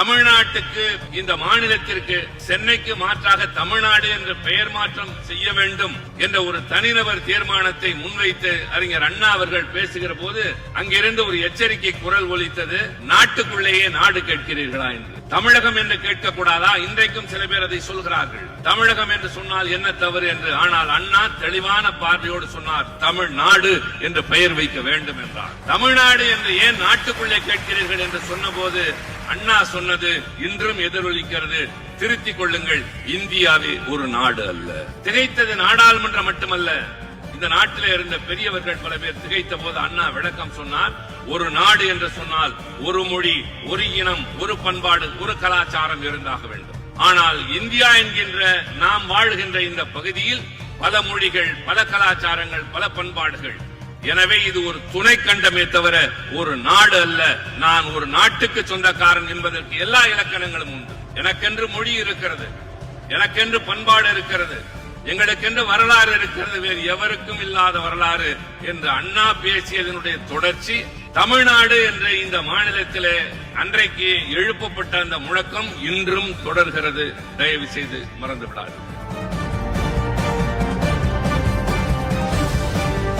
தமிழ்நாட்டுக்கு, இந்த மாநிலத்திற்கு சென்னைக்கு மாற்றாக தமிழ்நாடு என்ற பெயர் மாற்றம் செய்ய வேண்டும் என்ற ஒரு தனிநபர் தீர்மானத்தை முன்வைத்து அறிஞர் அண்ணா அவர்கள் பேசுகிற போது அங்கிருந்து ஒரு எச்சரிக்கை குரல் ஒலித்தது. நாட்டுக்குள்ளேயே நாடு கேட்கிறீர்களா என்று. தமிழகம் என்று கேட்கக்கூடாதா? இன்றைக்கும் சில பேர் அதை சொல்கிறார்கள். தமிழகம் என்று சொன்னால் என்ன தவறு என்று. ஆனால் அண்ணா தெளிவான பார்வையோடு சொன்னார், தமிழ்நாடு என்று பெயர் வைக்க வேண்டும் என்றார். தமிழ்நாடு என்று ஏன் நாட்டுக்குள்ளே கேட்கிறீர்கள் என்று சொன்னபோது அண்ணா சொன்னது இன்றும் எதிரொலிக்கிறது. திருத்திக் கொள்ளுங்கள், இந்தியாவே ஒரு நாடு அல்ல. திகைத்தது நாடாளுமன்றம் மட்டுமல்ல, இந்த நாட்டில் இருந்த பெரியவர்கள் பல பேர் திகைத்த போது அண்ணா விளக்கம் சொன்னார். ஒரு நாடு என்று சொன்னால் ஒரு மொழி, ஒரு இனம், ஒரு பண்பாடு, ஒரு கலாச்சாரம் இருந்தாக வேண்டும். ஆனால் இந்தியா என்கின்ற நாம் வாழ்கின்ற இந்த பகுதியில் பல மொழிகள், பல கலாச்சாரங்கள், பல பண்பாடுகள். எனவே இது ஒரு துணை கண்டமே தவிர ஒரு நாடு அல்ல. நான் ஒரு நாட்டுக்கு சொந்தக்காரன் என்பதற்கு எல்லா இலக்கணங்களும் உண்டு. எனக்கென்று மொழி இருக்கிறது, எனக்கென்று பண்பாடு இருக்கிறது, எங்களுக்கென்று வரலாறு இருக்கிறது, வேறு எவருக்கும் இல்லாத வரலாறு என்று அண்ணா பேசியதனுடைய தொடர்ச்சி. தமிழ்நாடு என்ற இந்த மாநிலத்திலே அன்றைக்கு எழுப்பப்பட்ட அந்த முழக்கம் இன்றும் தொடர்கிறது. தயவு செய்து மறந்து விடாது.